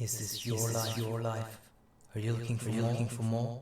Is this your life? Your life? Are you looking for more?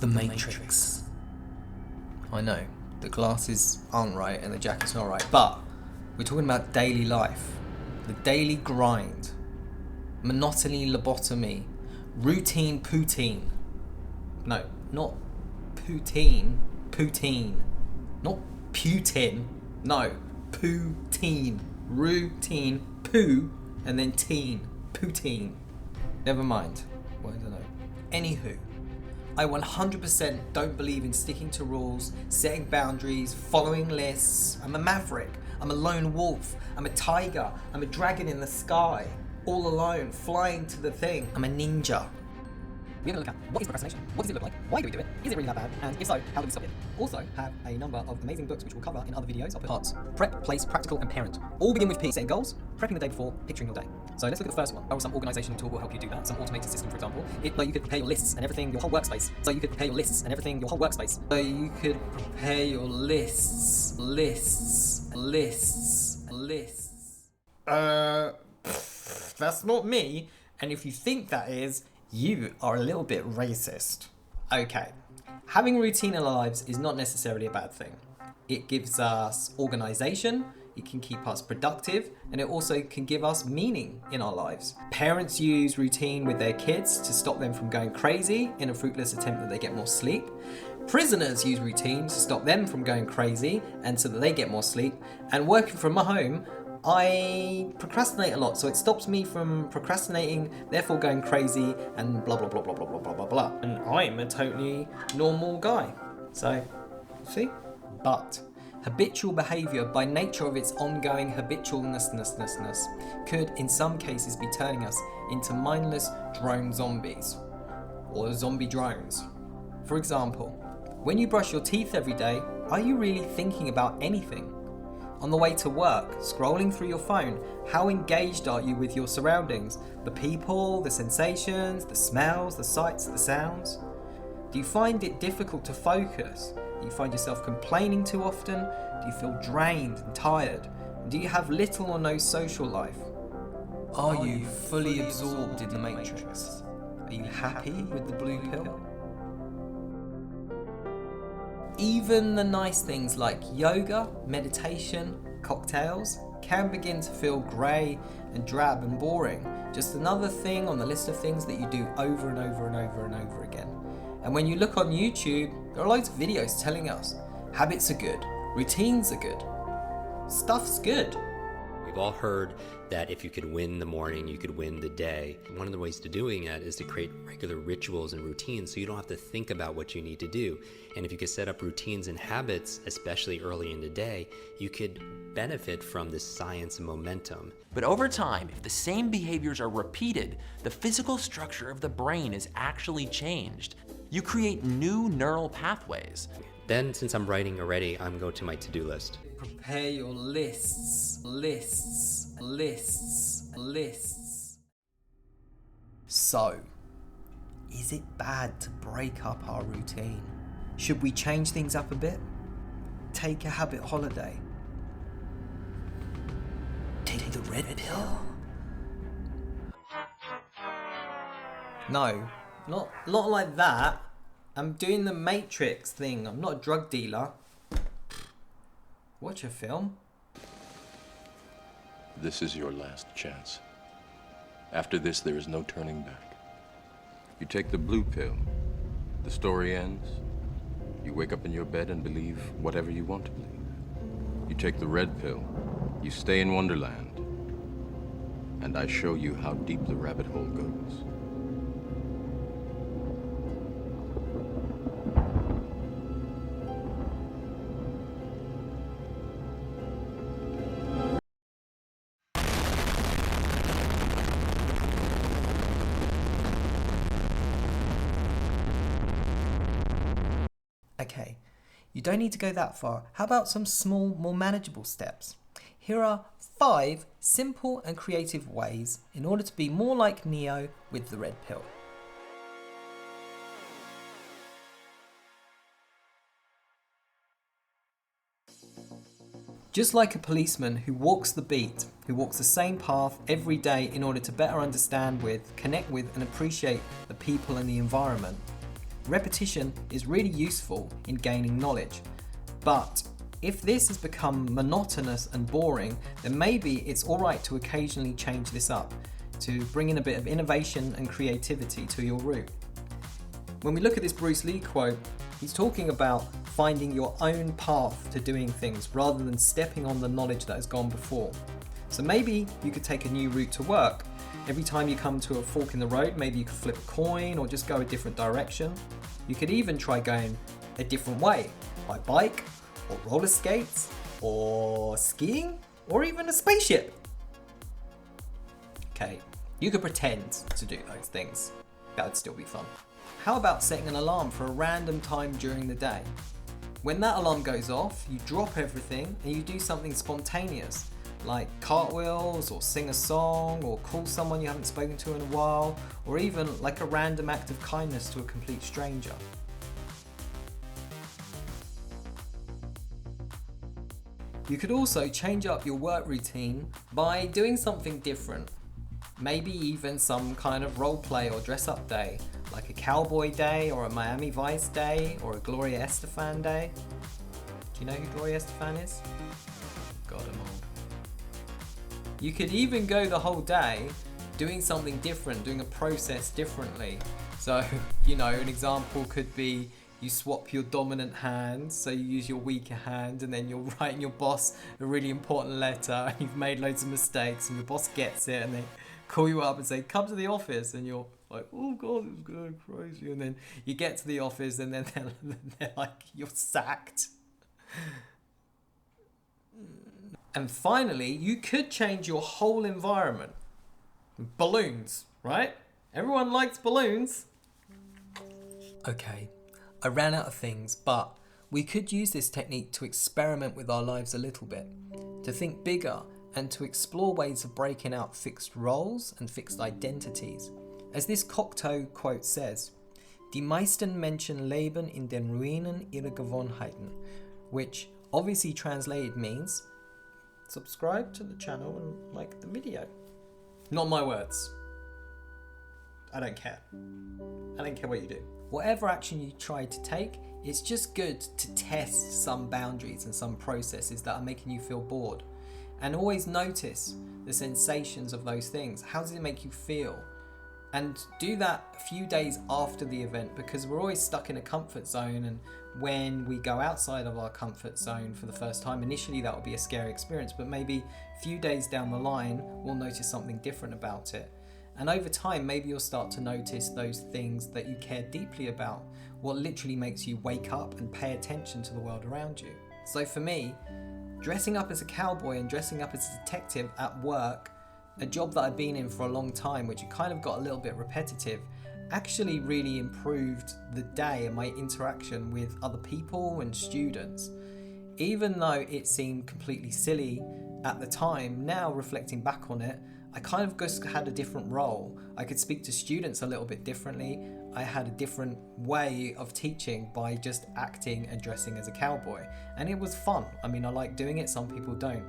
The Matrix. I know, the glasses aren't right and the jacket's not right, but we're talking about daily life. The daily grind. Monotony, lobotomy. Routine poutine. No, not poutine. Poutine. Not Putin. No, poutine. Routine. Poo. And then teen. Poutine. Never mind. What did I know? Anywho. I 100% don't believe in sticking to rules, setting boundaries, following lists. I'm a maverick. I'm a lone wolf. I'm a tiger. I'm a dragon in the sky. All alone, flying to the thing. I'm a ninja. We're going to look at what is procrastination, what does it look like, why do we do it, is it really that bad, and if so, how do we stop it? Also have a number of amazing books which we'll cover in other videos. I'll put parts: prep, place, practical, and parent. All begin with P, setting goals, prepping the day before, picturing your day. So let's look at the first one. Or some organizational tool will help you do that. Some automated system, for example. Like you could prepare your lists and everything, your whole workspace. So you could prepare your lists. That's not me. And if you think that is, you are a little bit racist. Okay, having routine in our lives is not necessarily a bad thing. It gives us organization, it can keep us productive, and it also can give us meaning in our lives. Parents use routine with their kids to stop them from going crazy in a fruitless attempt that they get more sleep. Prisoners use routine to stop them from going crazy and so that they get more sleep. And working from home, I procrastinate a lot, so it stops me from procrastinating, therefore going crazy, and blah blah blah blah blah blah blah blah blah. And I'm a totally normal guy. So, see? But habitual behaviour, by nature of its ongoing habitualness, could in some cases be turning us into mindless drone zombies, or zombie drones. For example, when you brush your teeth every day, are you really thinking about anything? On the way to work, scrolling through your phone, how engaged are you with your surroundings? The people, the sensations, the smells, the sights, the sounds? Do you find it difficult to focus? Do you find yourself complaining too often? Do you feel drained and tired? Do you have little or no social life? Are you fully absorbed in the Matrix? Are you happy with the blue pill? Even the nice things like yoga, meditation, cocktails can begin to feel grey and drab and boring. Just another thing on the list of things that you do over and over and over and over again. And when you look on YouTube, there are loads of videos telling us habits are good, routines are good, stuff's good. We've all heard that if you could win the morning, you could win the day. One of the ways to doing that is to create regular rituals and routines so you don't have to think about what you need to do. And if you could set up routines and habits, especially early in the day, you could benefit from this science and momentum. But over time, if the same behaviors are repeated, the physical structure of the brain is actually changed. You create new neural pathways. Then, since I'm writing already, I'm going to my to-do list. Prepare your lists. So, is it bad to break up our routine? Should we change things up a bit? Take a habit holiday? Take the red pill? No, not like that. I'm doing the Matrix thing. I'm not a drug dealer. Watch a film. This is your last chance. After this, there is no turning back. You take the blue pill, the story ends. You wake up in your bed and believe whatever you want to believe. You take the red pill, you stay in Wonderland, and I show you how deep the rabbit hole goes. Okay, you don't need to go that far. How about some small, more manageable steps? Here are 5 simple and creative ways in order to be more like Neo with the red pill. Just like a policeman who walks the beat, who walks the same path every day in order to better understand with, connect with and appreciate the people and the environment, repetition is really useful in gaining knowledge. But if this has become monotonous and boring, then maybe it's alright to occasionally change this up, to bring in a bit of innovation and creativity to your route. When we look at this Bruce Lee quote, he's talking about finding your own path to doing things rather than stepping on the knowledge that has gone before. So maybe you could take a new route to work. Every time you come to a fork in the road, maybe you could flip a coin or just go a different direction. You could even try going a different way, by bike, or roller skates, or skiing, or even a spaceship. Okay, you could pretend to do those things. That would still be fun. How about setting an alarm for a random time during the day? When that alarm goes off, you drop everything and you do something spontaneous, like cartwheels, or sing a song, or call someone you haven't spoken to in a while, or even like a random act of kindness to a complete stranger. You could also change up your work routine by doing something different. Maybe even some kind of role play or dress up day, like a cowboy day, or a Miami Vice day, or a Gloria Estefan day. Do you know who Gloria Estefan is? God, I'm old. You could even go the whole day doing something different, doing a process differently. So, an example could be you swap your dominant hand, so you use your weaker hand, and then you're writing your boss a really important letter, and you've made loads of mistakes, and your boss gets it, and they call you up and say, come to the office, and you're like, oh God, it's going crazy, and then you get to the office, and then they're like, you're sacked. And finally, you could change your whole environment. Balloons, right? Everyone likes balloons. Okay, I ran out of things, but we could use this technique to experiment with our lives a little bit, to think bigger and to explore ways of breaking out fixed roles and fixed identities. As this Cocteau quote says, Die meisten Menschen leben in den Ruinen ihrer Gewohnheiten, which obviously translated means subscribe to the channel and like the video. Not my words. I don't care. I don't care what you do. Whatever action you try to take, it's just good to test some boundaries and some processes that are making you feel bored. And always notice the sensations of those things. How does it make you feel? And do that a few days after the event, because we're always stuck in a comfort zone, and when we go outside of our comfort zone for the first time, initially that will be a scary experience, but maybe a few days down the line we'll notice something different about it. And over time, maybe you'll start to notice those things that you care deeply about, what literally makes you wake up and pay attention to the world around you. So for me, dressing up as a cowboy and dressing up as a detective at work, a job that I've been in for a long time, which kind of got a little bit repetitive, actually really improved the day and my interaction with other people and students. Even though it seemed completely silly at the time, now reflecting back on it, I kind of just had a different role. I could speak to students a little bit differently. I had a different way of teaching by just acting and dressing as a cowboy. And it was fun. I mean, I like doing it, some people don't.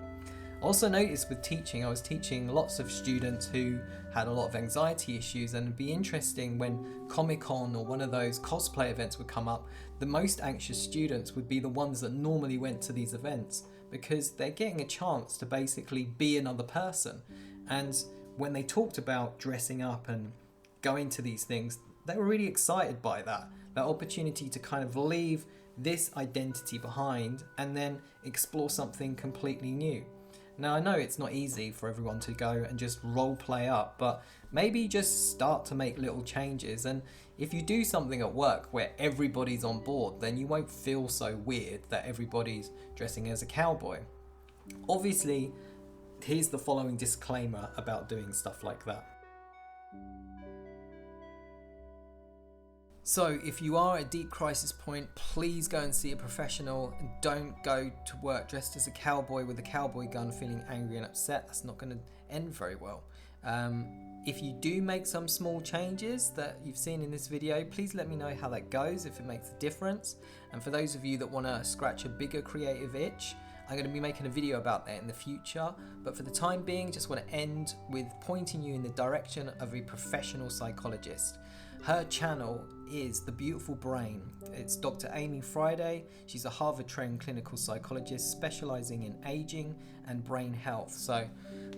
Also noticed with teaching, I was teaching lots of students who had a lot of anxiety issues, and it'd be interesting when Comic-Con or one of those cosplay events would come up, the most anxious students would be the ones that normally went to these events, because they're getting a chance to basically be another person. And when they talked about dressing up and going to these things, they were really excited by that opportunity to kind of leave this identity behind and then explore something completely new. Now, I know it's not easy for everyone to go and just role play up, but maybe just start to make little changes. And if you do something at work where everybody's on board, then you won't feel so weird that everybody's dressing as a cowboy. Obviously, here's the following disclaimer about doing stuff like that. So if you are at a deep crisis point, please go and see a professional, and don't go to work dressed as a cowboy with a cowboy gun feeling angry and upset. That's not going to end very well. If you do make some small changes that you've seen in this video, please let me know how that goes, if it makes a difference. And for those of you that want to scratch a bigger creative itch, I'm going to be making a video about that in the future, but for the time being, just want to end with pointing you in the direction of a professional psychologist. Her channel is The Beautiful Brain. It's Dr. Amy Friday. She's a Harvard-trained clinical psychologist specializing in aging and brain health. So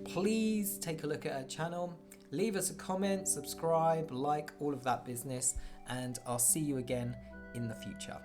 please take a look at her channel, leave us a comment, subscribe, like, all of that business, and I'll see you again in the future.